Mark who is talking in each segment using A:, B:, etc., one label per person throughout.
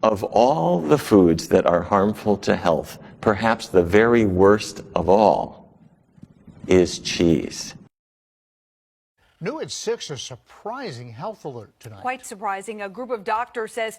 A: Of all the foods that are harmful to health, perhaps the very worst of all is cheese.
B: New at 6, a surprising health alert tonight.
C: Quite surprising. A group of doctors says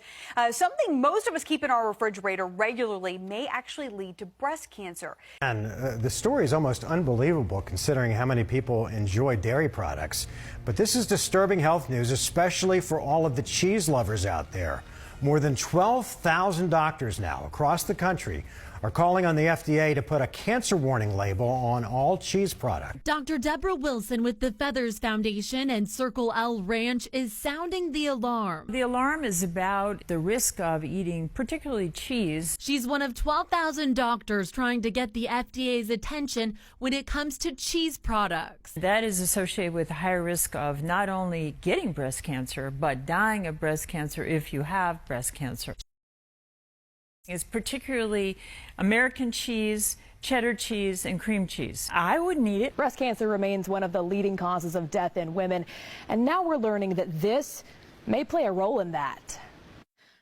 C: something most of us keep in our refrigerator regularly may actually lead to breast cancer.
D: And the story is almost unbelievable considering how many people enjoy dairy products. But this is disturbing health news, especially for all of the cheese lovers out there. More than 12,000 doctors now across the country are calling on the FDA to put a cancer warning label on all cheese products.
E: Dr. Deborah Wilson with the Feathers Foundation and Circle L Ranch is sounding the alarm.
F: The alarm is about the risk of eating particularly cheese.
E: She's one of 12,000 doctors trying to get the FDA's attention when it comes to cheese products.
F: That is associated with a higher risk of not only getting breast cancer, but dying of breast cancer if you have breast cancer. It's particularly American cheese, cheddar cheese, and cream cheese. I wouldn't eat it.
G: Breast cancer remains one of the leading causes of death in women, and now we're learning that this may play a role in that.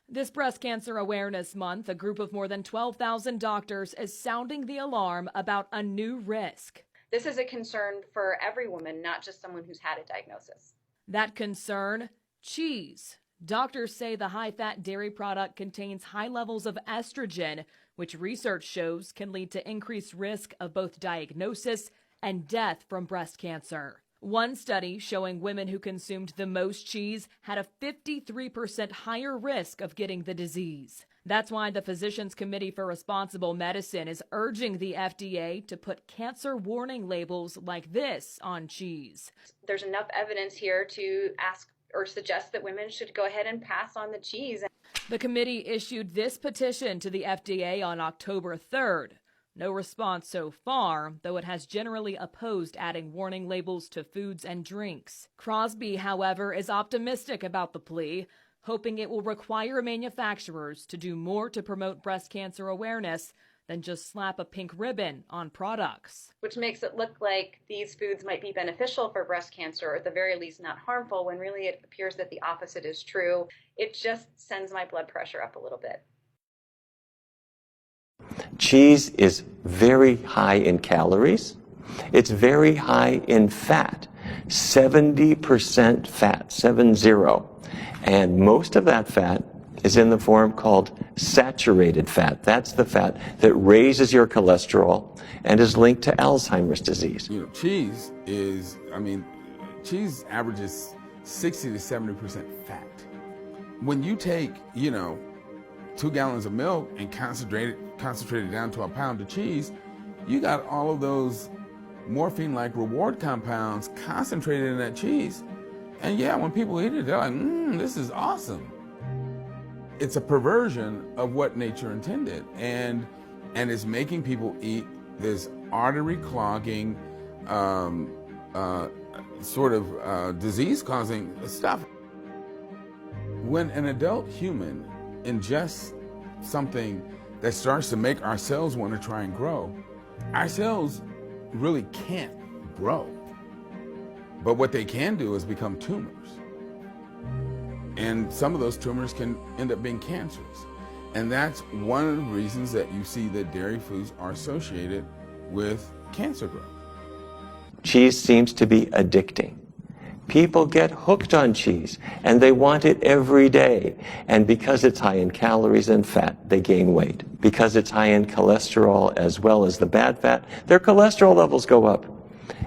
H: This Breast Cancer Awareness Month, a group of more than 12,000 doctors is sounding the alarm about a new risk.
I: This is a concern for every woman, not just someone who's had a diagnosis.
H: That concern, cheese. Doctors say the high-fat dairy product contains high levels of estrogen, which research shows can lead to increased risk of both diagnosis and death from breast cancer. One study showing women who consumed the most cheese had a 53% higher risk of getting the disease. That's why the Physicians Committee for Responsible Medicine is urging the FDA to put cancer warning labels like this on cheese.
I: There's enough evidence here to ask or suggest that women should go ahead and pass on the cheese.
H: The committee issued this petition to the FDA on October 3rd. No response so far, though it has generally opposed adding warning labels to foods and drinks. Crosby, however, is optimistic about the plea, hoping it will require manufacturers to do more to promote breast cancer awareness than just slap a pink ribbon on products.
I: Which makes it look like these foods might be beneficial for breast cancer, or at the very least not harmful, when really it appears that the opposite is true. It just sends my blood pressure up a little bit.
A: Cheese is very high in calories. It's very high in fat, 70% fat, 70. And most of that fat is in the form called saturated fat. That's the fat that raises your cholesterol and is linked to Alzheimer's disease.
J: You know, cheese is, cheese averages 60 to 70% fat. When you take, 2 gallons of milk and concentrate it down to a pound of cheese, you got all of those morphine-like reward compounds concentrated in that cheese. And yeah, when people eat it, they're like, this is awesome. It's a perversion of what nature intended, and it's making people eat this artery clogging, disease-causing stuff. When an adult human ingests something that starts to make our cells want to try and grow, our cells really can't grow. But what they can do is become tumors. And some of those tumors can end up being cancerous. And that's one of the reasons that you see that dairy foods are associated with cancer growth.
A: Cheese seems to be addicting. People get hooked on cheese, and they want it every day. And because it's high in calories and fat, they gain weight. Because it's high in cholesterol as well as the bad fat, their cholesterol levels go up.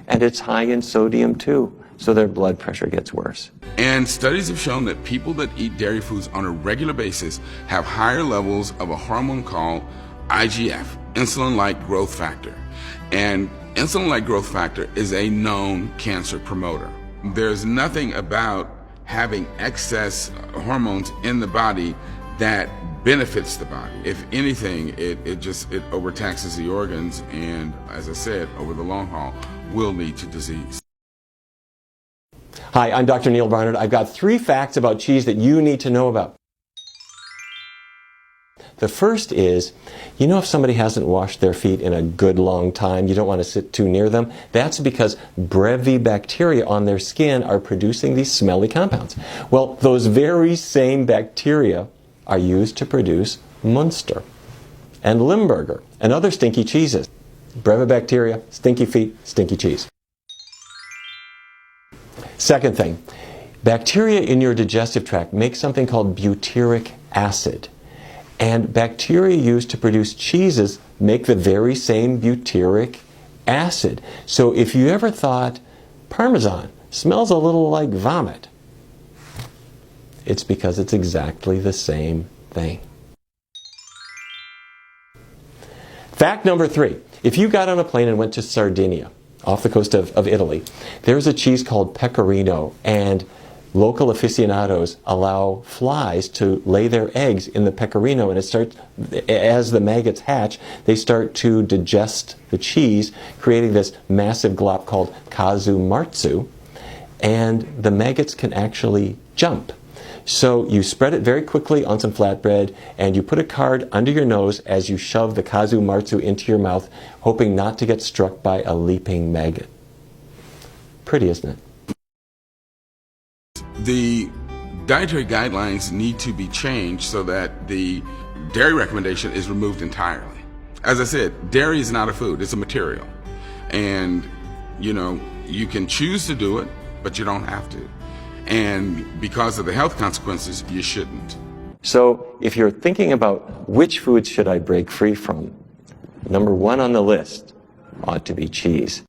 A: And it's high in sodium too, so their blood pressure gets worse.
J: And studies have shown that people that eat dairy foods on a regular basis have higher levels of a hormone called IGF, insulin-like growth factor. And insulin-like growth factor is a known cancer promoter. There's nothing about having excess hormones in the body that benefits the body. If anything, it overtaxes the organs, and as I said, over the long haul, will lead to disease.
A: Hi, I'm Dr. Neil Barnard. I've got 3 facts about cheese that you need to know about. The first is, if somebody hasn't washed their feet in a good long time, you don't want to sit too near them. That's because Brevibacteria on their skin are producing these smelly compounds. Well, those very same bacteria are used to produce Munster and Limburger and other stinky cheeses. Brevibacteria, stinky feet, stinky cheese. Second thing, bacteria in your digestive tract make something called butyric acid. And bacteria used to produce cheeses make the very same butyric acid. So if you ever thought Parmesan smells a little like vomit, it's because it's exactly the same thing. Fact number 3. If you got on a plane and went to Sardinia, off the coast of Italy, there's a cheese called pecorino, and local aficionados allow flies to lay their eggs in the pecorino, and it starts, as the maggots hatch, they start to digest the cheese, creating this massive glop called casu marzu, and the maggots can actually jump. So you spread it very quickly on some flatbread, and you put a card under your nose as you shove the casu marzu into your mouth, hoping not to get struck by a leaping maggot. Pretty, isn't it?
J: The dietary guidelines need to be changed so that the dairy recommendation is removed entirely. As I said, dairy is not a food, it's a material. And, you know, you can choose to do it, but you don't have to. And because of the health consequences, you shouldn't.
A: So if you're thinking about which foods should I break free from, number 1 on the list ought to be cheese.